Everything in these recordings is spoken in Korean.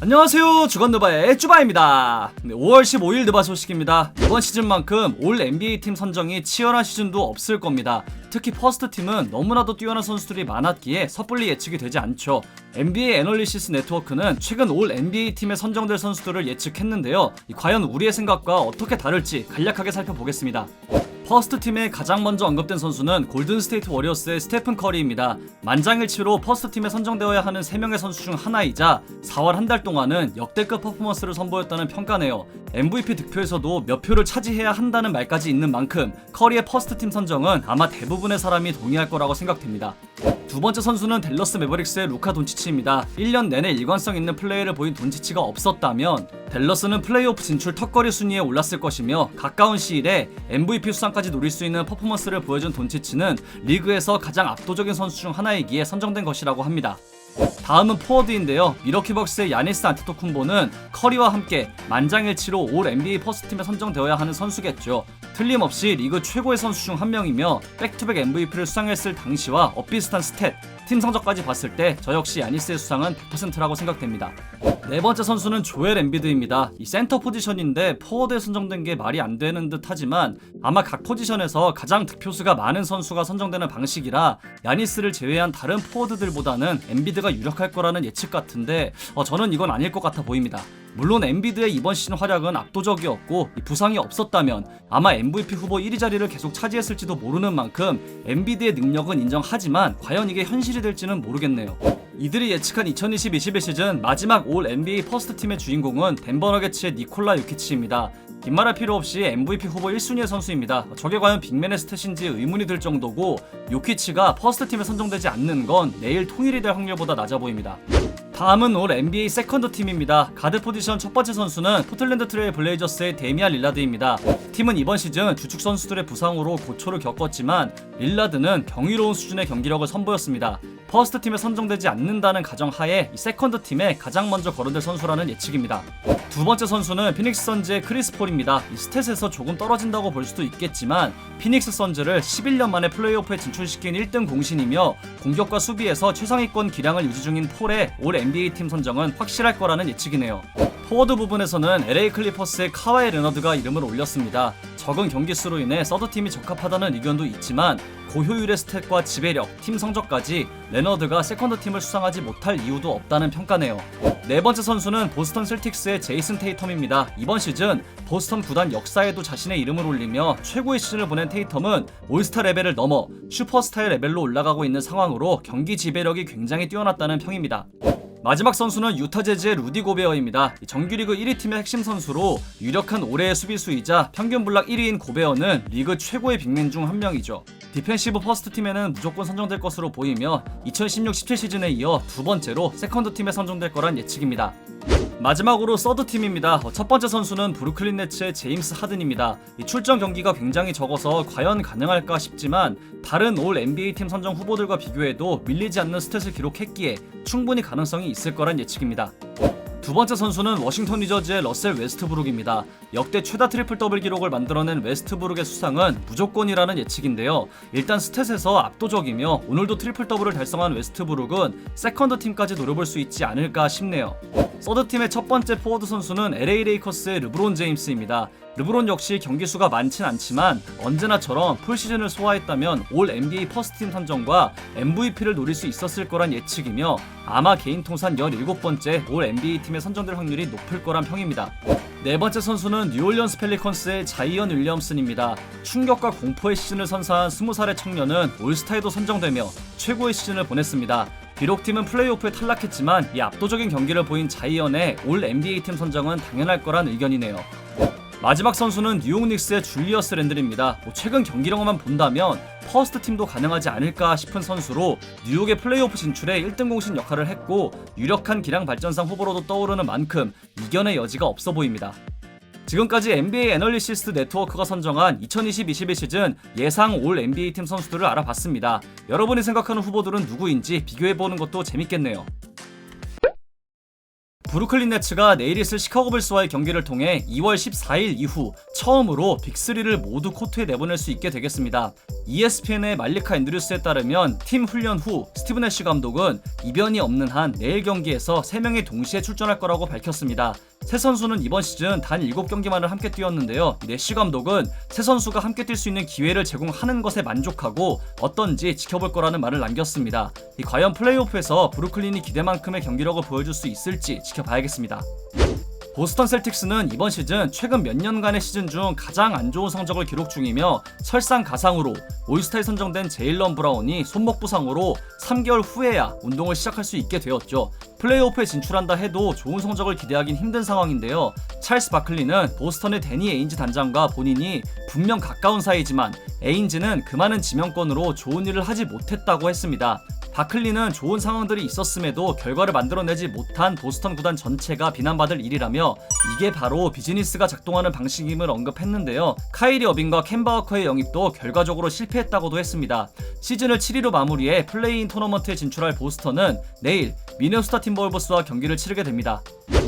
안녕하세요, 주간느바의 쭈바입니다. 5월 15일 느바 소식입니다. 이번 시즌만큼 올 NBA 팀 선정이 치열한 시즌도 없을 겁니다. 특히 퍼스트 팀은 너무나도 뛰어난 선수들이 많았기에 섣불리 예측이 되지 않죠. NBA 애널리시스 네트워크는 최근 올 NBA 팀에 선정될 선수들을 예측했는데요. 과연 우리의 생각과 어떻게 다를지 간략하게 살펴보겠습니다. 퍼스트 팀에 가장 먼저 언급된 선수는 골든스테이트 워리어스의 스테픈 커리입니다. 만장일치로 퍼스트 팀에 선정되어야 하는 3명의 선수 중 하나이자 4월 한 달 동안은 역대급 퍼포먼스를 선보였다는 평가네요. MVP 득표에서도 몇 표를 차지해야 한다는 말까지 있는 만큼 커리의 퍼스트 팀 선정은 아마 대부분의 사람이 동의할 거라고 생각됩니다. 두 번째 선수는 댈러스 매버릭스의 루카 돈치치입니다. 1년 내내 일관성 있는 플레이를 보인 돈치치가 없었다면 댈러스는 플레이오프 진출 턱걸이 순위에 올랐을 것이며 가까운 시일에 MVP 수상까지 노릴 수 있는 퍼포먼스를 보여준 돈치치는 리그에서 가장 압도적인 선수 중 하나이기에 선정된 것이라고 합니다. 다음은 포워드인데요. 미러키 벅스의 야니스 안테토쿤보는 커리와 함께 만장일치로 올 NBA 퍼스트팀에 선정되어야 하는 선수겠죠. 틀림없이 리그 최고의 선수 중 한 명이며 백투백 MVP를 수상했을 당시와 엇비슷한 스탯, 팀 성적까지 봤을 때 저 역시 야니스의 수상은 100%라고 생각됩니다. 네 번째 선수는 조엘 엠비드입니다. 이 센터 포지션인데 포워드에 선정된 게 말이 안 되는 듯 하지만 아마 각 포지션에서 가장 득표수가 많은 선수가 선정되는 방식이라 야니스를 제외한 다른 포워드들보다는 엠비드가 유력할 거라는 예측 같은데 저는 이건 아닐 것 같아 보입니다. 물론 엠비드의 이번 시즌 활약은 압도적이었고 부상이 없었다면 아마 MVP 후보 1위 자리를 계속 차지했을지도 모르는 만큼 엠비드의 능력은 인정하지만 과연 이게 현실이 될지는 모르겠네요. 이들이 예측한 2020-21 시즌 마지막 올 NBA 퍼스트 팀의 주인공은 덴버 너게츠의 니콜라 요키치입니다. 긴 말할 필요 없이 MVP 후보 1순위의 선수입니다. 저게 과연 빅맨의 스탯인지 의문이 들 정도고 요키치가 퍼스트 팀에 선정되지 않는 건 내일 통일이 될 확률보다 낮아 보입니다. 다음은 올 NBA 세컨드 팀입니다. 가드 포지션 첫 번째 선수는 포틀랜드 트레일 블레이저스의 데미안 릴라드입니다. 팀은 이번 시즌 주축 선수들의 부상으로 고초를 겪었지만 릴라드는 경이로운 수준의 경기력을 선보였습니다. 퍼스트 팀에 선정되지 않는다는 가정하에 이 세컨드 팀에 가장 먼저 거론될 선수라는 예측입니다. 두 번째 선수는 피닉스 선즈의 크리스 폴입니다. 이 스탯에서 조금 떨어진다고 볼 수도 있겠지만 피닉스 선즈를 11년 만에 플레이오프에 진출시킨 1등 공신이며 공격과 수비에서 최상위권 기량을 유지 중인 폴의 올 NBA 팀 선정은 확실할 거라는 예측이네요. 포워드 부분에서는 LA 클리퍼스의 카와이 레너드가 이름을 올렸습니다. 적은 경기수로 인해 서드팀이 적합하다는 의견도 있지만 고효율의 스탯과 지배력, 팀 성적까지 레너드가 세컨드팀을 수상하지 못할 이유도 없다는 평가네요. 네 번째 선수는 보스턴 셀틱스의 제이슨 테이텀입니다. 이번 시즌 보스턴 구단 역사에도 자신의 이름을 올리며 최고의 시즌을 보낸 테이텀은 올스타 레벨을 넘어 슈퍼스타의 레벨로 올라가고 있는 상황으로 경기 지배력이 굉장히 뛰어났다는 평입니다. 마지막 선수는 유타 재즈의 루디 고베어입니다. 정규리그 1위 팀의 핵심 선수로 유력한 올해의 수비수이자 평균 블락 1위인 고베어는 리그 최고의 빅맨 중 한 명이죠. 디펜시브 퍼스트 팀에는 무조건 선정될 것으로 보이며 2016-17 시즌에 이어 두 번째로 세컨드 팀에 선정될 거란 예측입니다. 마지막으로 서드 팀입니다. 첫 번째 선수는 브루클린 네츠의 제임스 하든입니다. 출전 경기가 굉장히 적어서 과연 가능할까 싶지만 다른 올 NBA 팀 선정 후보들과 비교해도 밀리지 않는 스탯을 기록했기에 충분히 가능성이 있을 거란 예측입니다. 두 번째 선수는 워싱턴 위저즈의 러셀 웨스트브룩입니다. 역대 최다 트리플 더블 기록을 만들어낸 웨스트브룩의 수상은 무조건이라는 예측인데요. 일단 스탯에서 압도적이며 오늘도 트리플 더블을 달성한 웨스트브룩은 세컨드 팀까지 노려볼 수 있지 않을까 싶네요. 서드팀의 첫 번째 포워드 선수는 LA 레이커스의 르브론 제임스입니다. 르브론 역시 경기수가 많진 않지만 언제나처럼 풀시즌을 소화했다면 올 NBA 퍼스트팀 선정과 MVP를 노릴 수 있었을 거란 예측이며 아마 개인 통산 17번째 올 NBA 팀에 선정될 확률이 높을 거란 평입니다. 네 번째 선수는 뉴올리언스 펠리컨스의 자이언 윌리엄슨입니다. 충격과 공포의 시즌을 선사한 20살의 청년은 올스타에도 선정되며 최고의 시즌을 보냈습니다. 비록 팀은 플레이오프에 탈락했지만 이 압도적인 경기를 보인 자이언의 올 NBA 팀 선정은 당연할 거란 의견이네요. 마지막 선수는 뉴욕 닉스의 줄리어스 랜들입니다. 최근 경기력만 본다면 퍼스트 팀도 가능하지 않을까 싶은 선수로 뉴욕의 플레이오프 진출에 1등 공신 역할을 했고 유력한 기량 발전상 후보로도 떠오르는 만큼 이견의 여지가 없어 보입니다. 지금까지 NBA 애널리시스 네트워크가 선정한 2020-21 시즌 예상 올 NBA 팀 선수들을 알아봤습니다. 여러분이 생각하는 후보들은 누구인지 비교해보는 것도 재밌겠네요. 브루클린 네츠가 내일 있을 시카고 불스와의 경기를 통해 2월 14일 이후 처음으로 빅3를 모두 코트에 내보낼 수 있게 되겠습니다. ESPN의 말리카 앤드류스에 따르면 팀 훈련 후 스티브 내시 감독은 이변이 없는 한 내일 경기에서 3명이 동시에 출전할 거라고 밝혔습니다. 세 선수는 이번 시즌 단 7경기만을 함께 뛰었는데요. 내시 감독은 세 선수가 함께 뛸 수 있는 기회를 제공하는 것에 만족하고 어떤지 지켜볼 거라는 말을 남겼습니다. 과연 플레이오프에서 브루클린이 기대만큼의 경기력을 보여줄 수 있을지 지켜봐야겠습니다. 보스턴 셀틱스는 이번 시즌 최근 몇 년간의 시즌 중 가장 안 좋은 성적을 기록 중이며 설상가상으로 올스타에 선정된 제일런 브라운이 손목 부상으로 3개월 후에야 운동을 시작할 수 있게 되었죠. 플레이오프에 진출한다 해도 좋은 성적을 기대하긴 힘든 상황인데요. 찰스 바클리는 보스턴의 데니 에인지 단장과 본인이 분명 가까운 사이지만 에인지는 그 많은 지명권으로 좋은 일을 하지 못했다고 했습니다. 바클리는 좋은 상황들이 있었음에도 결과를 만들어내지 못한 보스턴 구단 전체가 비난받을 일이라며 이게 바로 비즈니스가 작동하는 방식임을 언급했는데요. 카이리 어빙과 켐바 워커의 영입도 결과적으로 실패했다고도 했습니다. 시즌을 7위로 마무리해 플레이인 토너먼트에 진출할 보스턴은 내일 미네소타 팀버울브스와 경기를 치르게 됩니다.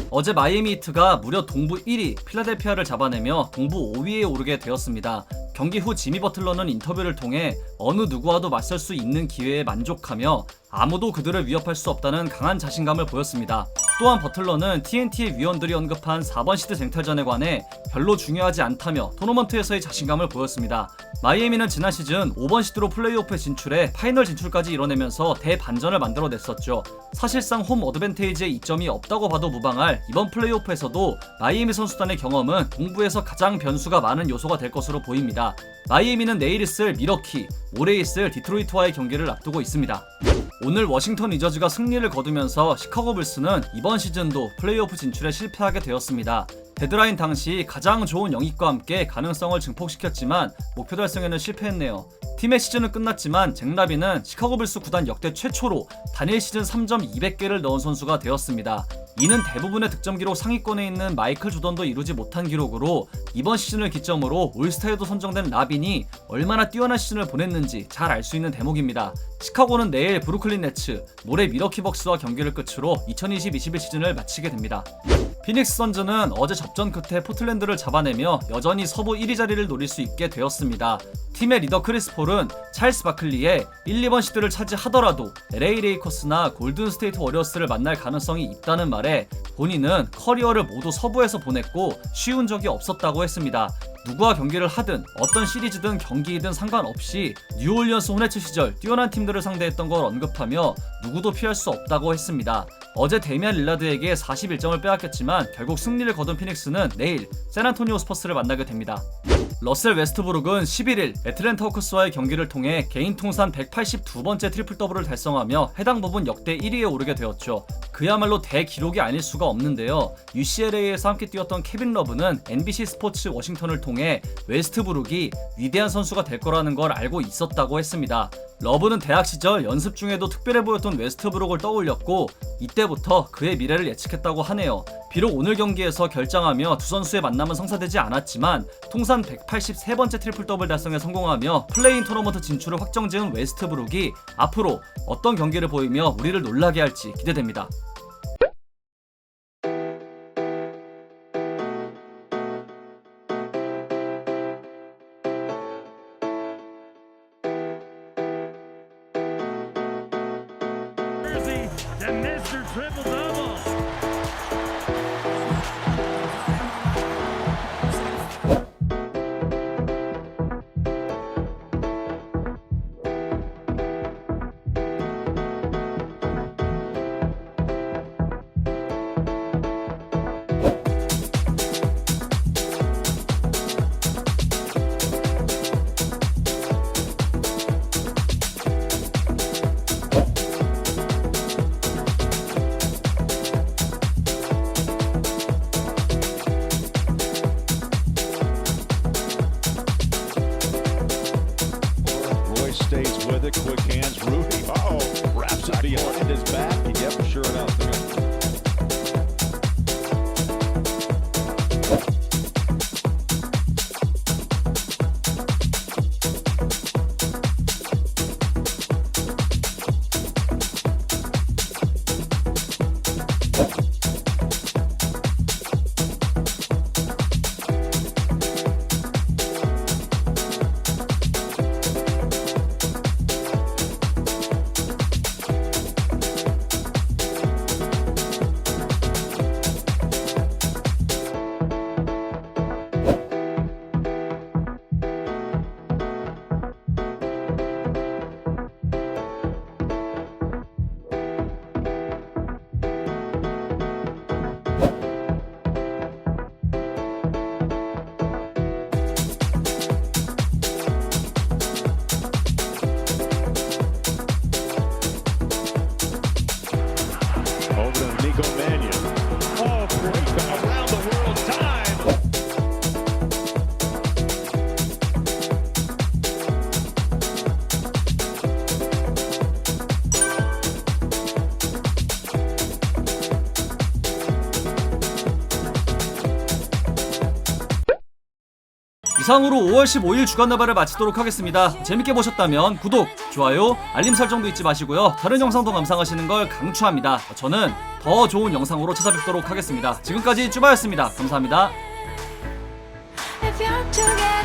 어제 마이애미 히트가 무려 동부 1위 필라델피아를 잡아내며 동부 5위에 오르게 되었습니다. 경기 후 지미 버틀러는 인터뷰를 통해 어느 누구와도 맞설 수 있는 기회에 만족하며 아무도 그들을 위협할 수 없다는 강한 자신감을 보였습니다. 또한 버틀러는 TNT의 위원들이 언급한 4번 시드 쟁탈전에 관해 별로 중요하지 않다며 토너먼트에서의 자신감을 보였습니다. 마이애미는 지난 시즌 5번 시드로 플레이오프에 진출해 파이널 진출까지 이뤄내면서 대반전을 만들어냈었죠. 사실상 홈 어드밴테이지에 이점이 없다고 봐도 무방할 이번 플레이오프에서도 마이애미 선수단의 경험은 동부에서 가장 변수가 많은 요소가 될 것으로 보입니다. 마이애미는 내일 있을 미러키, 모레 있을 디트로이트와의 경기를 앞두고 있습니다. 오늘 워싱턴 위저즈가 승리를 거두면서 시카고 불스는 이번 시즌도 플레이오프 진출에 실패하게 되었습니다. 데드라인 당시 가장 좋은 영입과 함께 가능성을 증폭시켰지만 목표 달성에는 실패했네요. 팀의 시즌은 끝났지만 잭 라빈은 시카고 불스 구단 역대 최초로 단일 시즌 3점 200개를 넣은 선수가 되었습니다. 이는 대부분의 득점 기록 상위권에 있는 마이클 조던도 이루지 못한 기록으로 이번 시즌을 기점으로 올스타에도 선정된 라빈이 얼마나 뛰어난 시즌을 보냈는지 잘 알 수 있는 대목입니다. 시카고는 내일 브루클린 네츠, 모레 미러키 벅스와 경기를 끝으로 2020-21 시즌을 마치게 됩니다. 피닉스 선즈는 어제 접전 끝에 포틀랜드를 잡아내며 여전히 서부 1위 자리를 노릴 수 있게 되었습니다. 팀의 리더 크리스 폴은 찰스 바클리의 1, 2번 시드를 차지하더라도 LA 레이커스나 골든 스테이트 워리어스를 만날 가능성이 있다는 말에 본인은 커리어를 모두 서부에서 보냈고 쉬운 적이 없었다고 했습니다. 누구와 경기를 하든 어떤 시리즈든 경기이든 상관없이 뉴올리언스 호네츠 시절 뛰어난 팀들을 상대했던 걸 언급하며 누구도 피할 수 없다고 했습니다. 어제 데미안 릴라드에게 41점을 빼앗겼지만 결국 승리를 거둔 피닉스는 내일 샌안토니오 스퍼스를 만나게 됩니다. 러셀 웨스트브룩은 11일 애틀랜타 호크스와의 경기를 통해 개인 통산 182번째 트리플 더블을 달성하며 해당 부분 역대 1위에 오르게 되었죠. 그야말로 대기록이 아닐 수가 없는데요. UCLA에서 함께 뛰었던 케빈 러브는 NBC 스포츠 워싱턴을 통해 웨스트브룩이 위대한 선수가 될 거라는 걸 알고 있었다고 했습니다. 러브는 대학 시절 연습 중에도 특별해 보였던 웨스트브룩을 떠올렸고 이때부터 그의 미래를 예측했다고 하네요. 비록 오늘 경기에서 결장하며 두 선수의 만남은 성사되지 않았지만 통산 183번째 트리플 더블 달성에 성공하며 플레이인 토너먼트 진출을 확정지은 웨스트브룩이 앞으로 어떤 경기를 보이며 우리를 놀라게 할지 기대됩니다. The Mr. Triple Double. 이상으로 5월 15일 주간나발을 마치도록 하겠습니다. 재밌게 보셨다면 구독, 좋아요, 알림 설정도 잊지 마시고요. 다른 영상도 감상하시는 걸 강추합니다. 저는 더 좋은 영상으로 찾아뵙도록 하겠습니다. 지금까지 쭈바였습니다. 감사합니다. If you're together